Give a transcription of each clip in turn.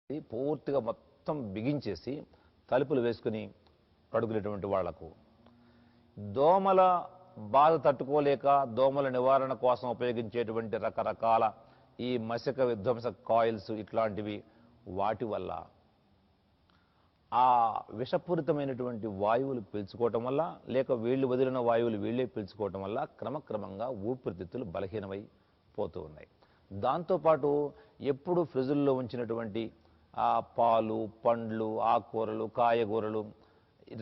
పూర్తిగా మొత్తం బిగించేసి తలుపులు వేసుకుని పడుకునేటువంటి వాళ్లకు దోమల బాధ తట్టుకోలేక దోమల నివారణ కోసం ఉపయోగించేటువంటి రకరకాల ఈ మశక విధ్వంసక కాయిల్స్ ఇట్లాంటివి వాటి వల్ల ఆ విషపూరితమైనటువంటి వాయువులు పీల్చుకోవటం వల్ల లేక వీళ్ళు వదిలిన వాయువులు వీళ్ళే పీల్చుకోవటం వల్ల క్రమక్రమంగా ఊపిరితిత్తులు బలహీనమై పోతూ ఉన్నాయి. దాంతోపాటు ఎప్పుడు ఫ్రిడ్జ్ల్లో ఉంచినటువంటి ఆ పాలు, పండ్లు, ఆకుకూరలు, కాయగూరలు,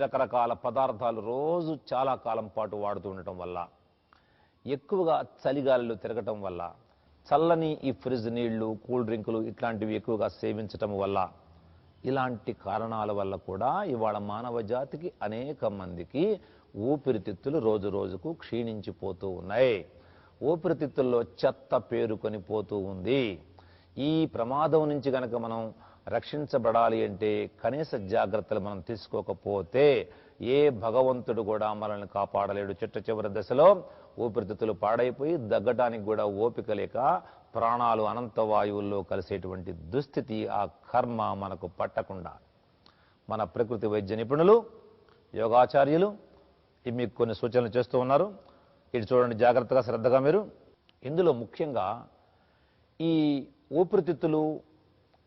రకరకాల పదార్థాలు రోజు చాలా కాలం పాటు వాడుతూ ఉండటం వల్ల, ఎక్కువగా చలిగాలిలో తిరగటం వల్ల, చల్లని ఈ ఫ్రిడ్జ్ నీళ్లు, కూల్ డ్రింకులు ఇట్లాంటివి ఎక్కువగా సేవించటం వల్ల, ఇలాంటి కారణాల వల్ల కూడా ఇవాళ మానవ జాతికి అనేక మందికి ఊపిరితిత్తులు రోజు రోజుకు క్షీణించిపోతూ ఉన్నాయి. ఊపిరితిత్తుల్లో చెత్త పేరుకొని పోతూ ఉంది. ఈ ప్రమాదం నుంచి గనక మనం రక్షించబడాలి అంటే కనీస జాగ్రత్తలు మనం తీసుకోకపోతే ఏ భగవంతుడు కూడా మనల్ని కాపాడలేడు. చిట్ట చివరి దశలో ఊపిరితిత్తులు పాడైపోయి దగ్గటానికి కూడా ఓపిక లేక ప్రాణాలు అనంత వాయువుల్లో కలిసేటువంటి దుస్థితి, ఆ కర్మ మనకు పట్టకుండా మన ప్రకృతి వైద్య నిపుణులు, యోగాచార్యులు మీకు కొన్ని సూచనలు చేస్తూ ఉన్నారు. ఇది చూడండి జాగ్రత్తగా, శ్రద్ధగా మీరు. ఇందులో ముఖ్యంగా ఈ ఊపిరితిత్తులు,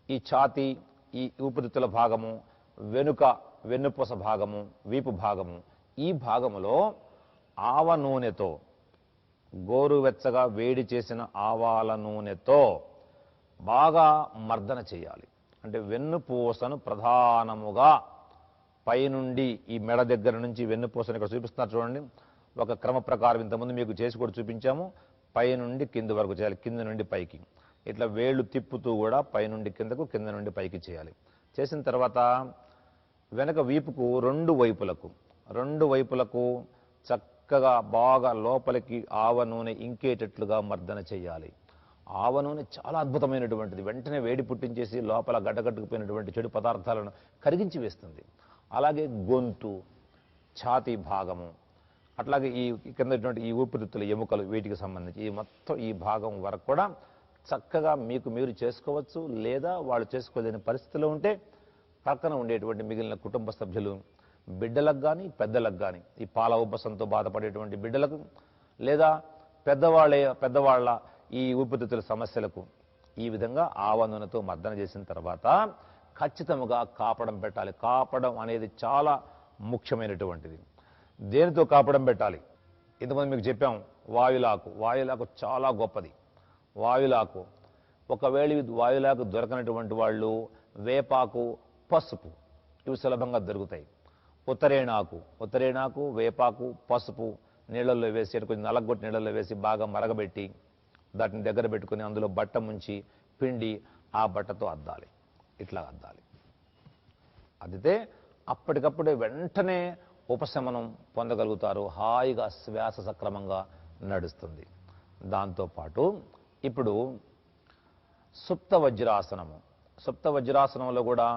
ఈ ఛాతీ, ఈ ఊపిరితిత్తుల భాగము, వెన్నుపూస భాగము, వీపు భాగము, ఈ భాగములో ఆవ నూనెతో, గోరువెచ్చగా వేడి చేసిన ఆవాల నూనెతో బాగా మర్దన చేయాలి. అంటే వెన్నుపూసను ప్రధానముగా పైనుండి ఈ మెడ దగ్గర నుంచి వెన్నుపూసను ఇక్కడ చూపిస్తున్నారు చూడండి. ఒక క్రమ ప్రకారం ఇంతకుముందు మీకు చేసి కూడా చూపించాము. పైనుండి కింది వరకు చేయాలి, కింద నుండి పైకి. ఇట్లా వేళ్ళు తిప్పుతూ కూడా పైనుండి కిందకు, కింద నుండి పైకి చేయాలి. చేసిన తర్వాత వెనక వీపుకు రెండు వైపులకు చక్కగా బాగా లోపలికి ఆవ నూనె ఇంకేటట్లుగా మర్దన చేయాలి. ఆవ నూనె చాలా అద్భుతమైనటువంటిది. వెంటనే వేడి పుట్టించేసి లోపల గడ్డగట్టుకుపోయినటువంటి చెడు పదార్థాలను కరిగించి వేస్తుంది. అలాగే గొంతు, ఛాతీ భాగము, అట్లాగే ఈ కిందటువంటి ఈ ఊపిరితిత్తుల ఎముకలు, వీటికి సంబంధించి ఈ మొత్తం ఈ భాగం వరకు కూడా చక్కగా మీకు మీరు చేసుకోవచ్చు. లేదా వాళ్ళు చేసుకోలేని పరిస్థితిలో ఉంటే పక్కన ఉండేటువంటి మిగిలిన కుటుంబ సభ్యులు, బిడ్డలకు కానీ పెద్దలకు కానీ, ఈ పాల ఉబ్బసంతో బాధపడేటువంటి బిడ్డలకు లేదా పెద్దవాళ్ళ ఈ ఊపిరితిత్తుల సమస్యలకు ఈ విధంగా ఆవ నూనెతో మర్దన చేసిన తర్వాత ఖచ్చితంగా కాపడం పెట్టాలి. కాపడం అనేది చాలా ముఖ్యమైనటువంటిది. దేనితో కాపడం పెట్టాలి? ఇంతకుముందు మీకు చెప్పాం, వాయులాకు చాలా గొప్పది. వాయులాకు ఒకవేళ వాయులాకు దొరకనటువంటి వాళ్ళు వేపాకు, పసుపు ఇవి సులభంగా దొరుకుతాయి. ఉత్తరేణాకు, వేపాకు, పసుపు నీళ్ళల్లో వేసి, కొంచెం నలగొట్టి నీళ్ళల్లో వేసి బాగా మరగబెట్టి దాటిని దగ్గర పెట్టుకుని అందులో బట్ట ముంచి పిండి ఆ బట్టతో అద్దాలి. ఇట్లా అద్దాలి. అదితే అప్పటికప్పుడే వెంటనే ఉపశమనం పొందగలుగుతారు. హాయిగా శ్వాస సక్రమంగా నడుస్తుంది. దాంతోపాటు ఇప్పుడు సుప్త వజ్రాసనంలో కూడా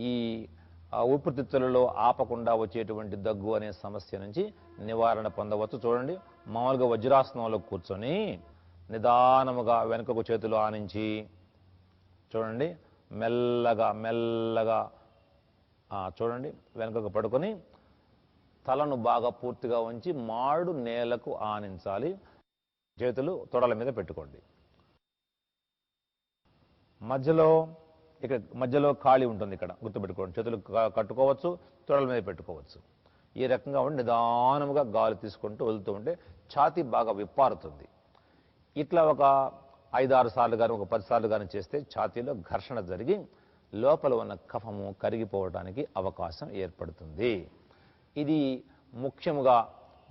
ఈ ఊపిరితిత్తులలో ఆపకుండా వచ్చేటువంటి దగ్గు అనే సమస్య నుంచి నివారణ పొందవచ్చు. చూడండి, మామూలుగా వజ్రాసనంలో కూర్చొని నిదానముగా వెనుకకు చేతులు ఆనించి చూడండి, మెల్లగా చూడండి వెనుకకు పడుకొని తలను బాగా పూర్తిగా ఉంచి మాడు నేలకు ఆనించాలి. చేతులు తొడల మీద పెట్టుకోండి. మధ్యలో ఖాళీ ఉంటుంది, ఇక్కడ గుర్తుపెట్టుకోండి. చేతులు కట్టుకోవచ్చు, తొడల మీద పెట్టుకోవచ్చు. ఈ రకంగా ఉండి నిదానముగా గాలి తీసుకుంటూ వెళ్తూ ఉంటే ఛాతీ బాగా విప్పారుతుంది. ఇట్లా ఒక 5-6 సార్లు కానీ ఒక 10 సార్లు కానీ చేస్తే ఛాతీలో ఘర్షణ జరిగి లోపల ఉన్న కఫము కరిగిపోవడానికి అవకాశం ఏర్పడుతుంది. ఇది ముఖ్యముగా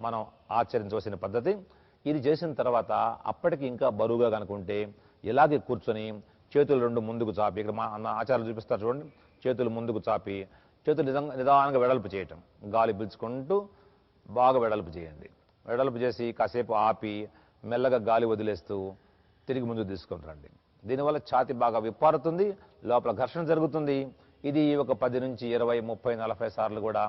మనం ఆచరించవలసిన పద్ధతి. ఇది చేసిన తర్వాత అప్పటికి ఇంకా బరువుగా కనుకుంటే ఇలాగే కూర్చొని చేతులు రెండు ముందుకు చాపి, ఇక్కడ మా ఆచారాలు చూపిస్తారు చూడండి, చేతులు ముందుకు చాపి చేతులు నిదానంగా వెడల్పు చేయటం. గాలి పీల్చుకుంటూ బాగా వెడల్పు చేయండి. వెడల్పు చేసి కాసేపు ఆపి మెల్లగా గాలి వదిలేస్తూ తిరిగి ముందుకు తీసుకొని రండి. దీనివల్ల ఛాతీ బాగా విప్పారుతుంది, లోపల ఘర్షణ జరుగుతుంది. ఇది ఒక 10 నుంచి 20, 30, 40 సార్లు కూడా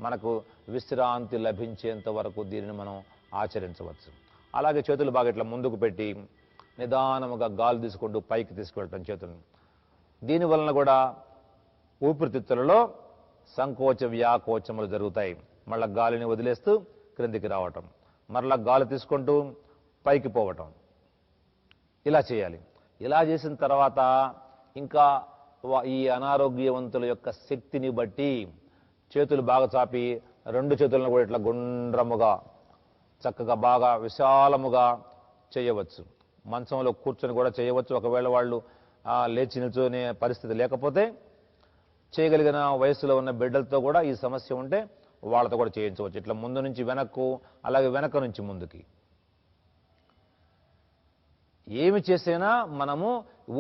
మనకు విశ్రాంతి లభించేంత వరకు దీనిని మనం ఆచరించవచ్చు. అలాగే చేతులు బాగా ఇట్లా ముందుకు పెట్టి నిదానముగా గాలి తీసుకుంటూ పైకి తీసుకువెళ్ళటం చేతులను. దీని వలన కూడా ఊపిరితిత్తులలో సంకోచ వ్యాకోచములు జరుగుతాయి. మళ్ళా గాలిని వదిలేస్తూ క్రిందికి రావటం, మరలా గాలి తీసుకుంటూ పైకి పోవటం, ఇలా చేయాలి. ఇలా చేసిన తర్వాత ఇంకా ఈ అనారోగ్యవంతుల యొక్క శక్తిని బట్టి చేతులు బాగా చాపి 2 చేతులను కూడా ఇట్లా గుండ్రముగా చక్కగా బాగా విశాలముగా చేయవచ్చు. మంచంలో కూర్చొని కూడా చేయవచ్చు. ఒకవేళ వాళ్ళు లేచి నిల్చునే పరిస్థితి లేకపోతే చేయగలిగిన వయసులో ఉన్న బిడ్డలతో కూడా ఈ సమస్య ఉంటే వాళ్ళతో కూడా చేయించవచ్చు. ఇట్లా ముందు నుంచి వెనక్కు, అలాగే వెనక నుంచి ముందుకి. ఏమి చేసినా మనము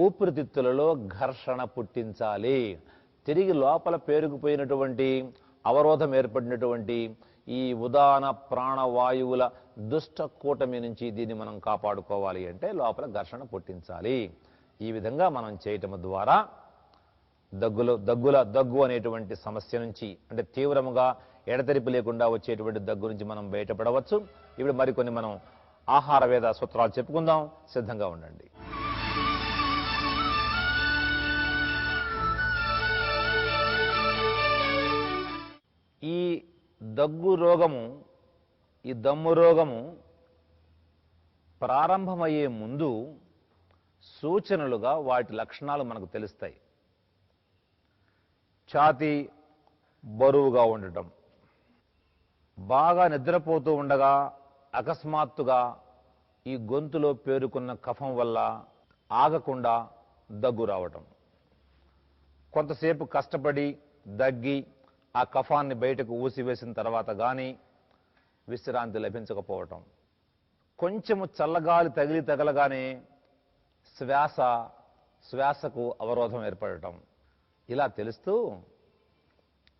ఊపిరితిత్తులలో ఘర్షణ పుట్టించాలి. తిరిగి లోపల పేరుకుపోయినటువంటి అవరోధం ఏర్పడినటువంటి ఈ ఉదాన ప్రాణవాయువుల దుష్ట కూటమి నుంచి దీన్ని మనం కాపాడుకోవాలి అంటే లోపల ఘర్షణ పుట్టించాలి. ఈ విధంగా మనం చేయటం ద్వారా దగ్గు అనేటువంటి సమస్య నుంచి, అంటే తీవ్రముగా ఎడతెరిపి లేకుండా వచ్చేటువంటి దగ్గు నుంచి మనం బయటపడవచ్చు. ఇప్పుడు మరికొన్ని మనం ఆహార వేద సూత్రాలు చెప్పుకుందాం. సిద్ధంగా ఉండండి. ఈ దగ్గు రోగము, ఈ దమ్ము రోగము ప్రారంభమయ్యే ముందు సూచనలుగా వాటి లక్షణాలు మనకు తెలుస్తాయి. ఛాతీ బరువుగా ఉండటం, బాగా నిద్రపోతూ ఉండగా అకస్మాత్తుగా ఈ గొంతులో పేరుకున్న కఫం వల్ల ఆగకుండా దగ్గు రావటం, కొంతసేపు కష్టపడి దగ్గి ఆ కఫాన్ని బయటకు ఊసివేసిన తర్వాత కానీ విశ్రాంతి లభించకపోవటం, కొంచెము చల్లగాలి తగలగానే శ్వాసకు అవరోధం ఏర్పడటం, ఇలా తెలుస్తూ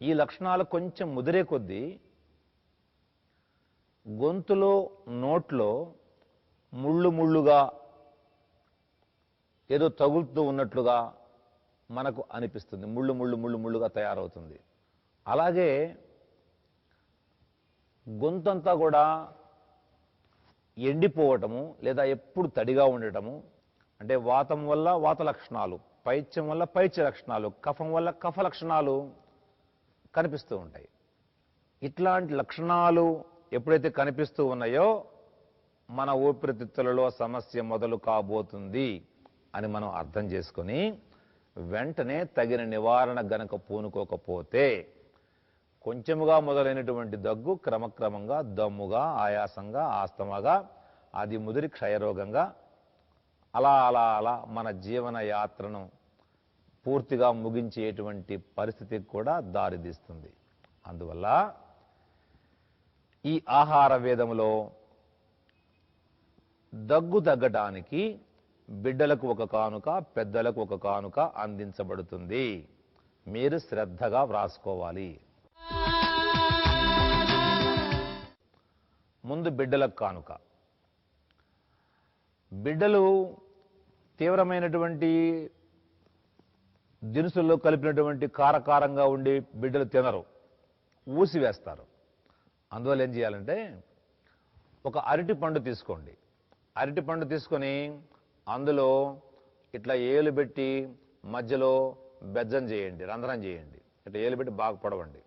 ఈ లక్షణాలు కొంచెం ముదిరే కొద్దీ గొంతులో నోట్లో ముళ్ళుగా ఏదో తగులుతూ ఉన్నట్లుగా మనకు అనిపిస్తుంది. ముళ్ళుగా తయారవుతుంది. అలాగే గొంతంతా కూడా ఎండిపోవటము లేదా ఎప్పుడు తడిగా ఉండటము, అంటే వాతం వల్ల వాత లక్షణాలు, పైత్యం వల్ల పైత్య లక్షణాలు, కఫం వల్ల కఫ లక్షణాలు కనిపిస్తూ ఉంటాయి. ఇట్లాంటి లక్షణాలు ఎప్పుడైతే కనిపిస్తూ ఉన్నాయో మన ఊపిరితిత్తులలో సమస్య మొదలు కాబోతుంది అని మనం అర్థం చేసుకొని వెంటనే తగిన నివారణ గనక పూనుకోకపోతే కొంచెముగా మొదలైనటువంటి దగ్గు క్రమక్రమంగా దమ్ముగా, ఆయాసంగా, ఆస్తమాగా, అది ముదిరి క్షయరోగంగా అలా మన జీవన యాత్రను పూర్తిగా ముగించేటువంటి పరిస్థితికి కూడా దారితీస్తుంది. అందువల్ల ఈ ఆహార వేదములో దగ్గు తగ్గటానికి బిడ్డలకు ఒక కానుక, పెద్దలకు ఒక కానుక అందించబడుతుంది. మీరు శ్రద్ధగా వ్రాసుకోవాలి. ముందు బిడ్డలకు కానుక. బిడ్డలు తీవ్రమైనటువంటి దినుసుల్లో కలిపినటువంటి కారకారంగా ఉండి బిడ్డలు తినరు, ఊసివేస్తారు. అందువల్ల ఏం చేయాలంటే ఒక అరటి పండు తీసుకోండి. అరటి పండు తీసుకొని అందులో ఇట్లా ఏలు పెట్టి మధ్యలో బెజ్జం చేయండి, రంధ్రం చేయండి. ఇట్లా ఏలు పెట్టి బాగా పొడవండి.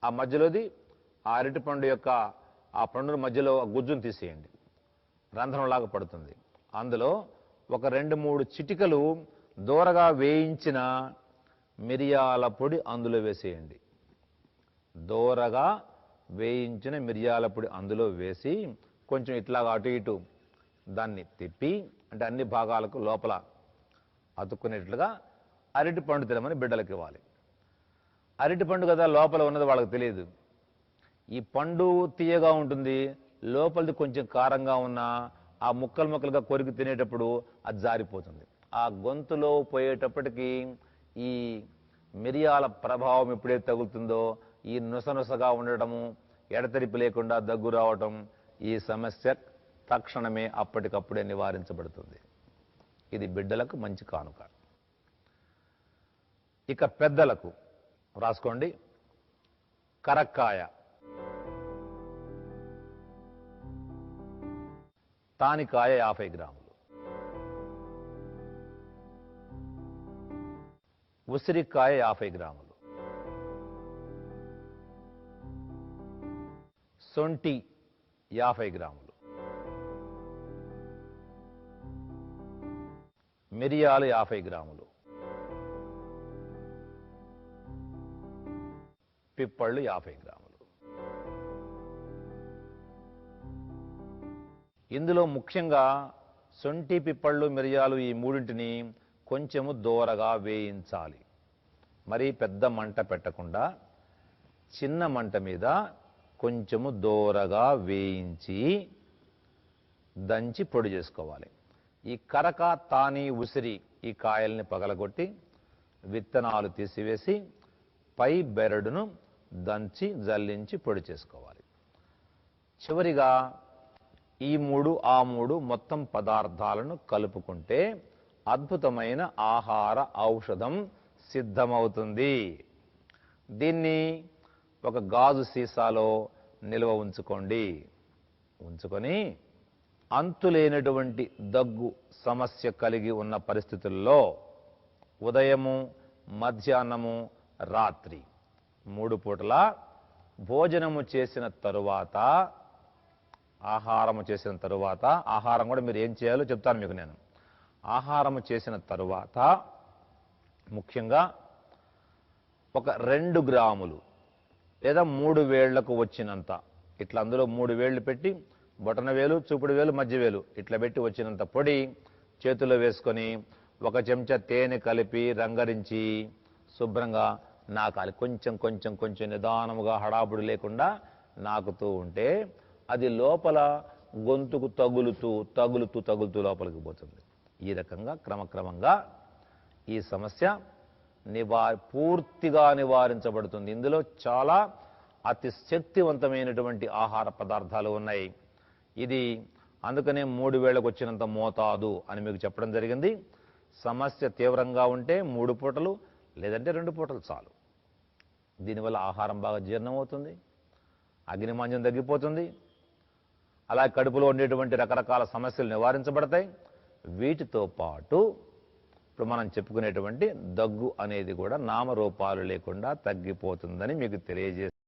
ఆ మధ్యలోది ఆ అరటి పండు యొక్క ఆ పండు మధ్యలో గుజ్జును తీసేయండి, రంధ్రంలాగా పడుతుంది. అందులో ఒక 2-3 చిటికలు దూరగా వేయించిన మిరియాల పొడి అందులో వేసేయండి. దూరగా వేయించిన మిరియాల పొడి అందులో వేసి కొంచెం ఇట్లాగా అటు ఇటు దాన్ని తిప్పి, అంటే అన్ని భాగాలకు లోపల అతుక్కునేట్లుగా అరటి పండు తినమని బిడ్డలకు ఇవ్వాలి. అరటి పండు కదా లోపల ఉన్నది వాళ్ళకి తెలియదు. ఈ పండు తీయగా ఉంటుంది, లోపలిది కొంచెం కారంగా ఉన్న ఆ ముక్కలుగా కొరికి తినేటప్పుడు అది జారిపోతుంది. ఆ గొంతులో పోయేటప్పటికీ ఈ మిరియాల ప్రభావం ఎప్పుడైతే తగులుతుందో ఈ నుసగా ఉండటము, ఎడతెరిపి లేకుండా దగ్గు రావటం, ఈ సమస్య తక్షణమే అప్పటికప్పుడే నివారించబడుతుంది. ఇది బిడ్డలకు మంచి కానుక. ఇక పెద్దలకు రాసుకోండి. కరక్కాయ, తానికాయ 50 గ్రాములు, ఉసిరికాయ 50 గ్రాములు, సొంటి 50 గ్రాములు, మిరియాలు 50 గ్రాములు, పిప్పళ్ళు 50 గ్రాములు. ఇందులో ముఖ్యంగా సొంటి, పిప్పళ్ళు, మిరియాలు ఈ మూడింటిని కొంచెము దోరగా వేయించాలి. మరి పెద్ద మంట పెట్టకుండా చిన్న మంట మీద కొంచెము దోరగా వేయించి దంచి పొడి చేసుకోవాలి. ఈ కరక, తాని, ఉసిరి ఈ కాయల్ని పగలగొట్టి విత్తనాలు తీసివేసి పై బెరడును దంచి జల్లించి పొడి చేసుకోవాలి. చివరిగా ఈ 3 ఆ 3 మొత్తం పదార్థాలను కలుపుకుంటే అద్భుతమైన ఆహార ఔషధం సిద్ధమవుతుంది. దీన్ని ఒక గాజు సీసాలో నిల్వ ఉంచుకోండి. ఉంచుకొని అంతులేనటువంటి దగ్గు సమస్య కలిగి ఉన్న పరిస్థితుల్లో ఉదయము, మధ్యాహ్నము, రాత్రి 3 పూటల భోజనము చేసిన తరువాత, ఆహారము చేసిన తరువాత, ఆహారం కూడా మీరు ఏం చేయాలో చెప్తాను మీకు నేను. ఆహారము చేసిన తరువాత ముఖ్యంగా ఒక 2 గ్రాములు లేదా 3 వేళ్లకు వచ్చినంత, ఇట్లా అందులో 3 వేళ్లు పెట్టి బొటన వేలు, చూపుడు వేలు, మధ్య వేలు ఇట్లా పెట్టి వచ్చినంత పొడి చేతుల్లో వేసుకొని 1 చెంచా తేనె కలిపి రంగరించి శుభ్రంగా నాకాలి. కొంచెం కొంచెం కొంచెం నిదానముగా హడాబుడి లేకుండా నాకుతూ ఉంటే అది లోపల గొంతుకు తగులుతూ తగులుతూ తగులుతూ లోపలికి పోతుంది. ఈ రకంగా క్రమక్రమంగా ఈ సమస్య పూర్తిగా నివారించబడుతుంది. ఇందులో చాలా అతి శక్తివంతమైనటువంటి ఆహార పదార్థాలు ఉన్నాయి. ఇది అందుకనే 3 వేళ్లకు వచ్చినంత మోతాదు అని మీకు చెప్పడం జరిగింది. సమస్య తీవ్రంగా ఉంటే 3 పూటలు లేదంటే 2 పూటలు చాలు. దీనివల్ల ఆహారం బాగా జీర్ణమవుతుంది, అగ్నిమాంద్యం తగ్గిపోతుంది, అలాగే కడుపులో ఉండేటువంటి రకరకాల సమస్యలు నివారించబడతాయి. వీటితో పాటు ఇప్పుడు మనం చెప్పుకునేటువంటి దగ్గు అనేది కూడా నామరూపాలు లేకుండా తగ్గిపోతుందని మీకు తెలియజేస్తాను.